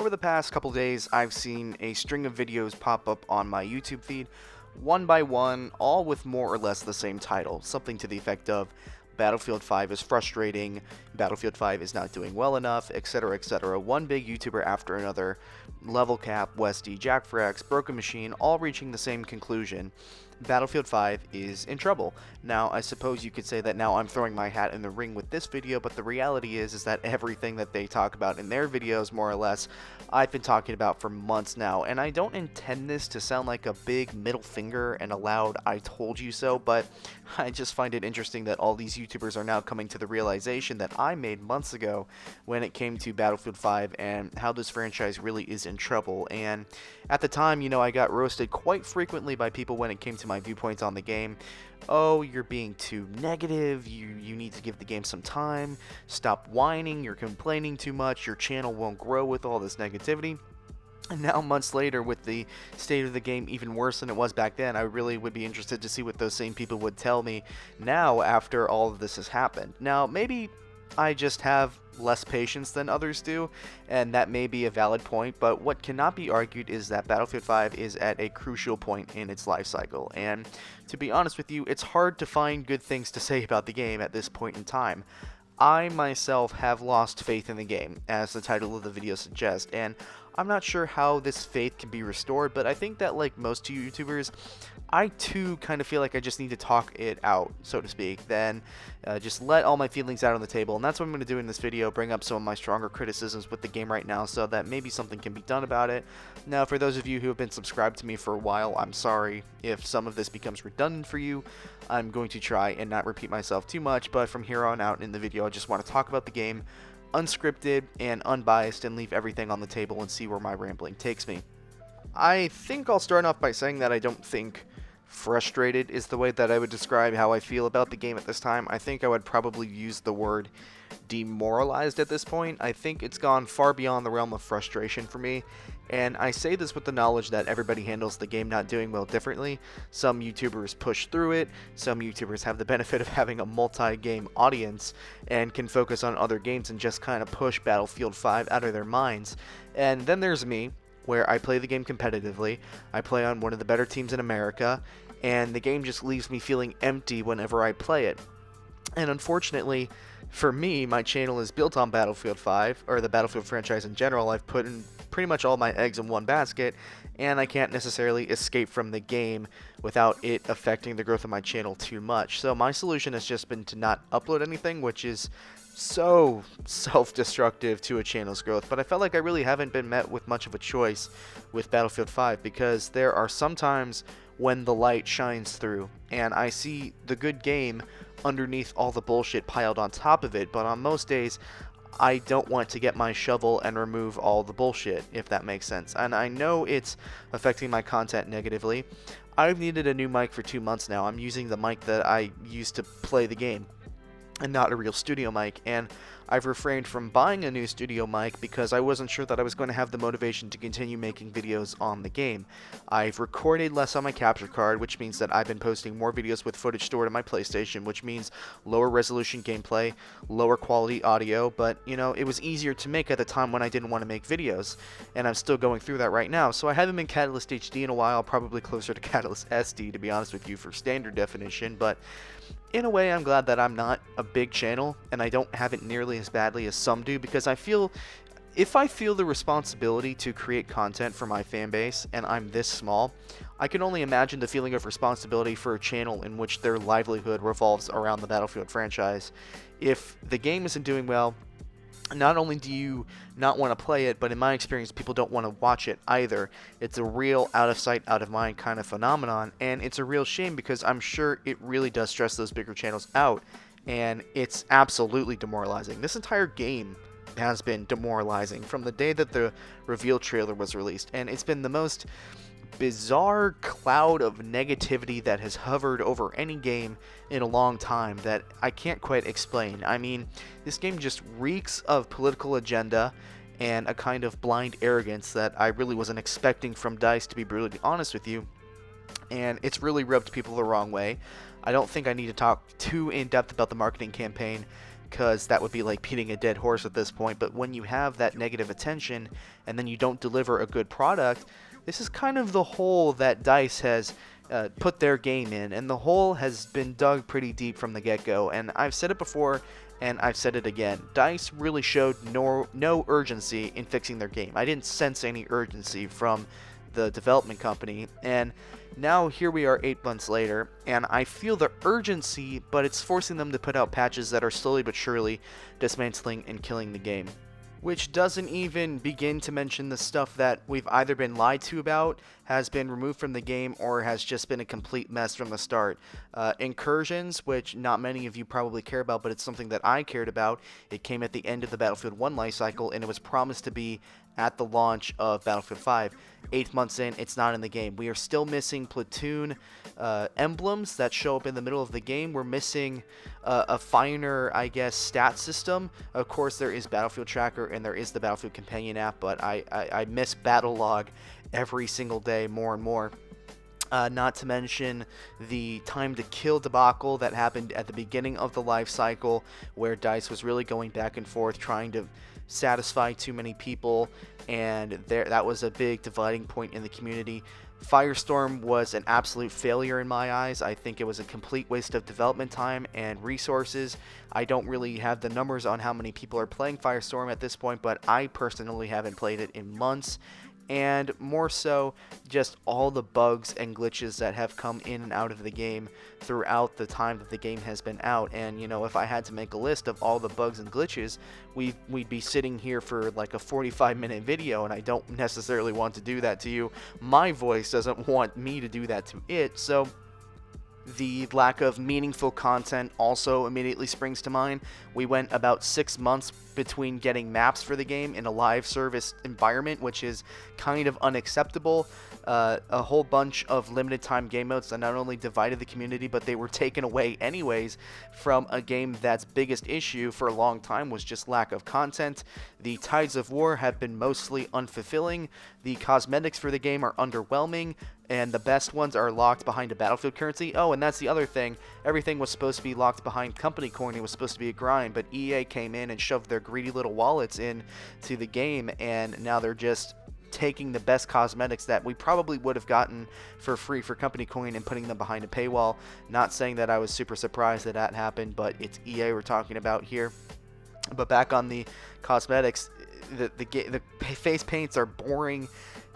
Over the past couple days, I've seen a string of videos pop up on my YouTube feed, one by one, all with more or less the same title, something to the effect of Battlefield 5 is frustrating, Battlefield 5 is not doing well enough, etc., etc. One big YouTuber after another, Level Cap, Westy, Jackfrax, Broken Machine, all reaching the same conclusion. Battlefield 5 is in trouble. Now, I suppose you could say that now I'm throwing my hat in the ring with this video, but the reality is that everything that they talk about in their videos, more or less, I've been talking about for months now, and I don't intend this to sound like a big middle finger and a loud "I told you so," but I just find it interesting that all these YouTubers are now coming to the realization that I made months ago when it came to Battlefield 5 and how this franchise really is in trouble. And at the time, I got roasted quite frequently by people when it came to my viewpoints on the game. Oh, you're being too negative, you need to give the game some time, stop whining, you're complaining too much, your channel won't grow with all this negativity. And now, months later, with the state of the game even worse than it was back then, I really would be interested to see what those same people would tell me now after all of this has happened. Now, maybe I just have less patience than others do, and that may be a valid point, but what cannot be argued is that Battlefield 5 is at a crucial point in its life cycle, and to be honest with you, it's hard to find good things to say about the game at this point in time. I myself have lost faith in the game, as the title of the video suggests, and I'm not sure how this faith can be restored, but I think that, like most YouTubers, I too kind of feel like I just need to talk it out, so to speak, then just let all my feelings out on the table, and that's what I'm going to do in this video, bring up some of my stronger criticisms with the game right now so that maybe something can be done about it. Now, for those of you who have been subscribed to me for a while, I'm sorry if some of this becomes redundant for you. I'm going to try and not repeat myself too much, but from here on out in the video, I just want to talk about the game, unscripted and unbiased, and leave everything on the table and see where my rambling takes me. I think I'll start off by saying that I don't think frustrated is the way that I would describe how I feel about the game at this time. I think I would probably use the word demoralized at this point. I think it's gone far beyond the realm of frustration for me, and I say this with the knowledge that everybody handles the game not doing well differently. Some YouTubers push through it, some YouTubers have the benefit of having a multi-game audience and can focus on other games and just kind of push Battlefield 5 out of their minds. And then there's me, where I play the game competitively, I play on one of the better teams in America, and the game just leaves me feeling empty whenever I play it. And unfortunately, for me, my channel is built on Battlefield 5, or the Battlefield franchise in general. I've put in pretty much all my eggs in one basket, and I can't necessarily escape from the game without it affecting the growth of my channel too much. So my solution has just been to not upload anything, which is so self-destructive to a channel's growth, but I felt like I really haven't been met with much of a choice with Battlefield 5, because there are some times when the light shines through and I see the good game underneath all the bullshit piled on top of it, but on most days I don't want to get my shovel and remove all the bullshit, if that makes sense. And I know it's affecting my content negatively. I've needed a new mic for 2 months now. I'm using the mic that I used to play the game and not a real studio mic, and I've refrained from buying a new studio mic because I wasn't sure that I was going to have the motivation to continue making videos on the game. I've recorded less on my capture card, which means that I've been posting more videos with footage stored on my PlayStation, which means lower resolution gameplay, lower quality audio, but it was easier to make at the time when I didn't want to make videos, and I'm still going through that right now. So I haven't been Catalyst HD in a while, probably closer to Catalyst SD to be honest with you for standard definition, but in a way, I'm glad that I'm not a big channel and I don't have it nearly as badly as some do, because I feel if I feel the responsibility to create content for my fan base and I'm this small, I can only imagine the feeling of responsibility for a channel in which their livelihood revolves around the Battlefield franchise. If the game isn't doing well, not only do you not want to play it, but in my experience, people don't want to watch it either. It's a real out of sight, out of mind kind of phenomenon, and it's a real shame because I'm sure it really does stress those bigger channels out, and it's absolutely demoralizing. This entire game has been demoralizing from the day that the reveal trailer was released, and it's been the most bizarre cloud of negativity that has hovered over any game in a long time that I can't quite explain. I mean, this game just reeks of political agenda and a kind of blind arrogance that I really wasn't expecting from DICE, to be brutally honest with you, and it's really rubbed people the wrong way. I don't think I need to talk too in depth about the marketing campaign, because that would be like beating a dead horse at this point. But when you have that negative attention and then you don't deliver a good product, this is kind of the hole that DICE has put their game in, and the hole has been dug pretty deep from the get-go. And I've said it before, and I've said it again. DICE really showed no urgency in fixing their game. I didn't sense any urgency from the development company, and now here we are 8 months later, and I feel the urgency, but it's forcing them to put out patches that are slowly but surely dismantling and killing the game. Which doesn't even begin to mention the stuff that we've either been lied to about, has been removed from the game, or has just been a complete mess from the start. Incursions, which not many of you probably care about, but it's something that I cared about. It came at the end of the Battlefield 1 lifecycle, and it was promised to be at the launch of Battlefield 5. 8 months in, it's not in the game. We are still missing platoon emblems that show up in the middle of the game. We're missing a finer, I guess, stat system. Of course, there is Battlefield Tracker and there is the Battlefield Companion app, but I miss Battle Log every single day more and more. Not to mention the time to kill debacle that happened at the beginning of the life cycle, where DICE was really going back and forth trying to satisfy too many people, and that was a big dividing point in the community. Firestorm was an absolute failure in my eyes. I think it was a complete waste of development time and resources. I don't really have the numbers on how many people are playing Firestorm at this point, but I personally haven't played it in months. And more so, just all the bugs and glitches that have come in and out of the game throughout the time that the game has been out. And, you know, if I had to make a list of all the bugs and glitches, we'd be sitting here for like a 45-minute video, and I don't necessarily want to do that to you. My voice doesn't want me to do that to it, so the lack of meaningful content also immediately springs to mind. We went about 6 months between getting maps for the game in a live service environment, which is kind of unacceptable. A whole bunch of limited time game modes that not only divided the community, but they were taken away anyways from a game that's biggest issue for a long time was just lack of content. The Tides of War have been mostly unfulfilling. The cosmetics for the game are underwhelming, and the best ones are locked behind a Battlefield currency. Oh, and that's the other thing. Everything was supposed to be locked behind company coin. It was supposed to be a grind, but EA came in and shoved their greedy little wallets into the game, and now they're just taking the best cosmetics that we probably would have gotten for free for company coin and putting them behind a paywall. Not saying that I was super surprised that happened, but it's EA we're talking about here. But back on the cosmetics, the face paints are boring.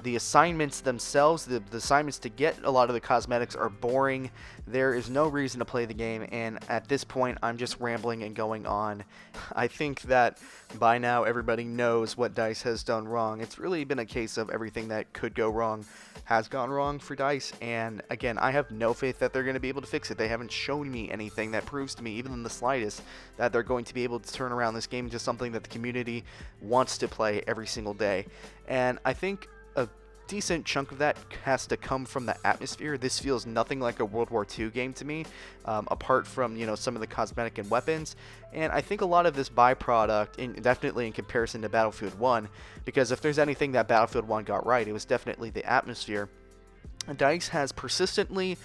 The assignments themselves, the assignments to get a lot of the cosmetics are boring. There is no reason to play the game, and at this point, I'm just rambling and going on. I think that by now everybody knows what DICE has done wrong. It's really been a case of everything that could go wrong has gone wrong for DICE, and again, I have no faith that they're going to be able to fix it. They haven't shown me anything that proves to me, even in the slightest, that they're going to be able to turn around this game into something that the community wants to play every single day. And I think a decent chunk of that has to come from the atmosphere. This feels nothing like a World War II game to me, apart from, you know, some of the cosmetic and weapons. And I think a lot of this byproduct, definitely in comparison to Battlefield 1, because if there's anything that Battlefield 1 got right, it was definitely the atmosphere. DICE has persistently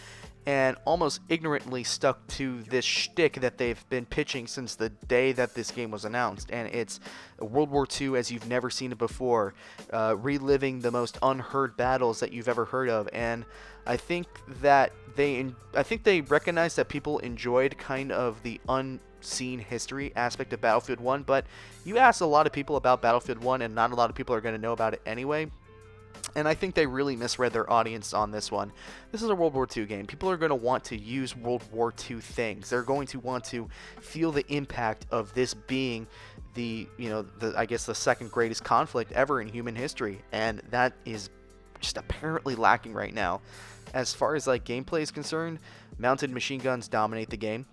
and almost ignorantly stuck to this shtick that they've been pitching since the day that this game was announced, and it's World War II as you've never seen it before, reliving the most unheard battles that you've ever heard of. And I think that they recognize that people enjoyed kind of the unseen history aspect of Battlefield 1, but you ask a lot of people about Battlefield 1 and not a lot of people are going to know about it anyway. And I think they really misread their audience on this one. This is a World War II game. People are going to want to use World War II things. They're going to want to feel the impact of this being I guess the second greatest conflict ever in human history. And that is just apparently lacking right now. As far as like gameplay is concerned, mounted machine guns dominate the game.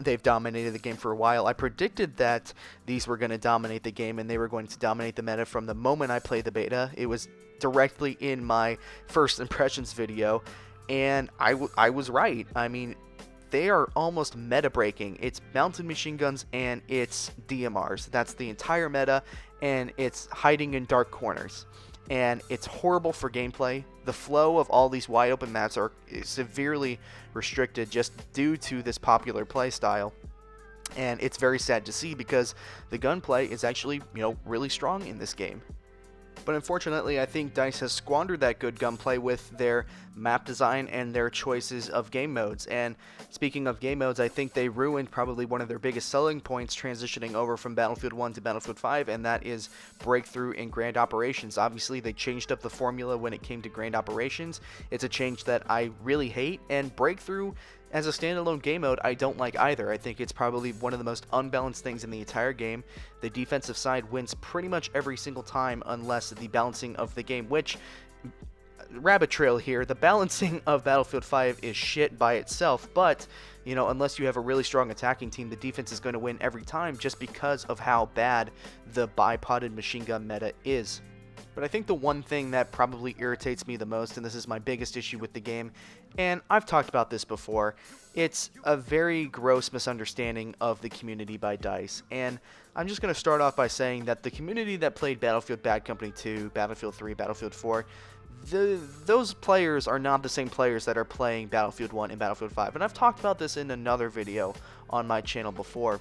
They've dominated the game for a while. I predicted that these were going to dominate the game and they were going to dominate the meta from the moment I played the beta. It was directly in my first impressions video, and I was right. I mean, they are almost meta breaking. It's mounted machine guns and it's DMRs. That's the entire meta, and it's hiding in dark corners. And it's horrible for gameplay. The flow of all these wide open maps are severely restricted just due to this popular play style. And it's very sad to see because the gunplay is actually, really strong in this game. But unfortunately, I think DICE has squandered that good gunplay with their map design and their choices of game modes. And speaking of game modes, I think they ruined probably one of their biggest selling points transitioning over from Battlefield 1 to Battlefield 5, and that is breakthrough in grand operations. Obviously, they changed up the formula when it came to grand operations. It's a change that I really hate, and breakthrough as a standalone game mode, I don't like either. I think it's probably one of the most unbalanced things in the entire game. The defensive side wins pretty much every single time unless the balancing of the game, which, rabbit trail here, the balancing of Battlefield 5 is shit by itself, but, unless you have a really strong attacking team, the defense is going to win every time just because of how bad the bipoded machine gun meta is. But I think the one thing that probably irritates me the most, and this is my biggest issue with the game, and I've talked about this before, it's a very gross misunderstanding of the community by DICE. And I'm just going to start off by saying that the community that played Battlefield Bad Company 2, Battlefield 3, Battlefield 4, those players are not the same players that are playing Battlefield 1 and Battlefield 5. And I've talked about this in another video on my channel before.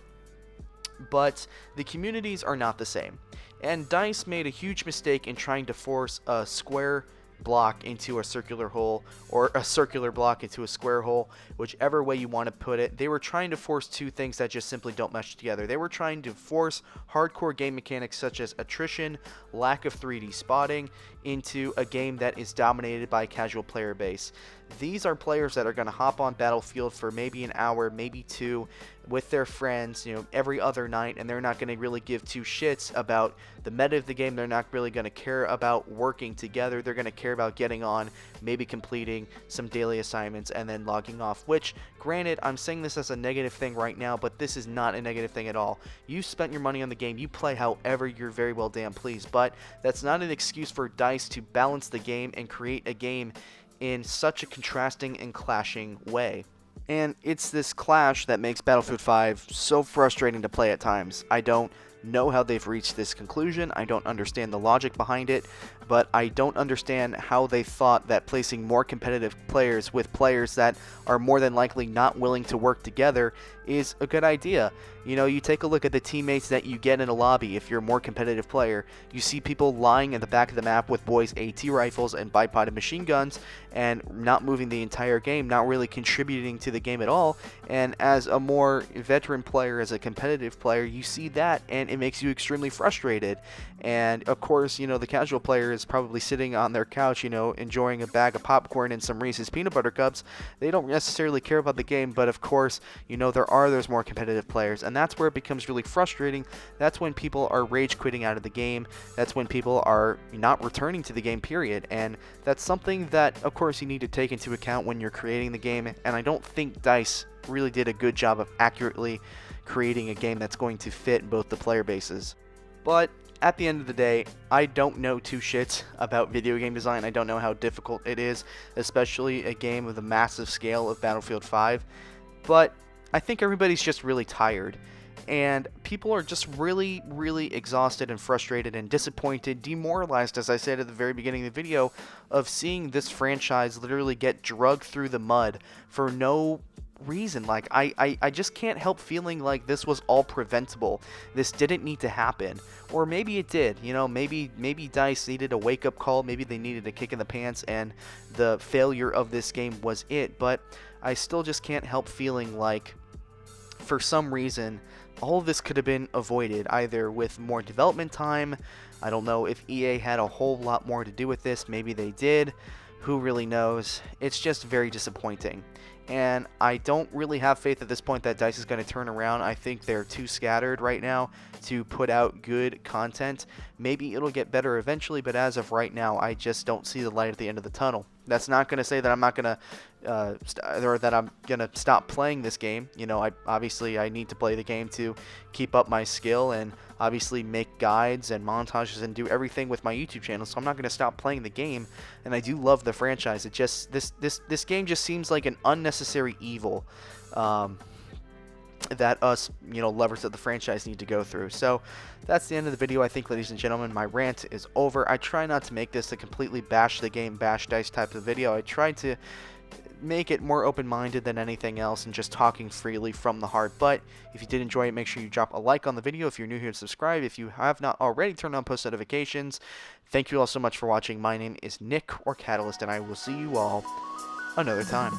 But the communities are not the same. And DICE made a huge mistake in trying to force a square block into a circular hole, or a circular block into a square hole, whichever way you want to put it. They were trying to force two things that just simply don't mesh together. They were trying to force hardcore game mechanics such as attrition, lack of 3D spotting, into a game that is dominated by a casual player base. These are players that are going to hop on Battlefield for maybe an hour, maybe two, with their friends, every other night, and they're not going to really give two shits about the meta of the game. They're not really going to care about working together. They're going to care about getting on, maybe completing some daily assignments, and then logging off, which, granted, I'm saying this as a negative thing right now, but this is not a negative thing at all. You spent your money on the game. You play however you're very well damn pleased, but that's not an excuse for DICE to balance the game and create a game in such a contrasting and clashing way. And it's this clash that makes Battlefield 5 so frustrating to play at times. I don't know how they've reached this conclusion. I don't understand the logic behind it, but I don't understand how they thought that placing more competitive players with players that are more than likely not willing to work together is a good idea. You take a look at the teammates that you get in a lobby if you're a more competitive player. You see people lying in the back of the map with boys' AT rifles and bipoded machine guns and not moving the entire game, not really contributing to the game at all. And as a more veteran player, as a competitive player, you see that and it makes you extremely frustrated. And of course, the casual player is probably sitting on their couch, enjoying a bag of popcorn and some Reese's peanut butter cups. They don't necessarily care about the game, but of course, there are those more competitive players, and that's where it becomes really frustrating. That's when people are rage quitting out of the game. That's when people are not returning to the game, period. And that's something that, of course, you need to take into account when you're creating the game, and I don't think DICE really did a good job of accurately creating a game that's going to fit both the player bases. But at the end of the day, I don't know two shits about video game design. I don't know how difficult it is, especially a game of the massive scale of Battlefield 5. But I think everybody's just really tired. And people are just really, really exhausted and frustrated and disappointed, demoralized, as I said at the very beginning of the video, of seeing this franchise literally get dragged through the mud for no reason. Like, I just can't help feeling like this was all preventable. This didn't need to happen. Or maybe it did. Maybe DICE needed a wake-up call. Maybe they needed a kick in the pants, and the failure of this game was it. But I still just can't help feeling like, for some reason, all of this could have been avoided, either with more development time. I don't know if EA had a whole lot more to do with this. Maybe they did. Who really knows? It's just very disappointing. And I don't really have faith at this point that DICE is going to turn around. I think they're too scattered right now to put out good content. Maybe it'll get better eventually, but as of right now, I just don't see the light at the end of the tunnel. That's not going to say that I'm not going to or that I'm gonna stop playing this game. I need to play the game to keep up my skill and obviously make guides and montages and do everything with my YouTube channel. So I'm not gonna stop playing the game, and I do love the franchise. It just this game just seems like an unnecessary evil that us lovers of the franchise need to go through. So that's the end of the video. I think, ladies and gentlemen, my rant is over. I try not to make this a completely bash the game, bash DICE type of video. I try to make it more open-minded than anything else and just talking freely from the heart. But if you did enjoy it, make sure you drop a like on the video. If you're new here, subscribe. If you have not already, turn on post notifications. Thank you all so much for watching. My name is Nick or Catalyst, and I will see you all another time.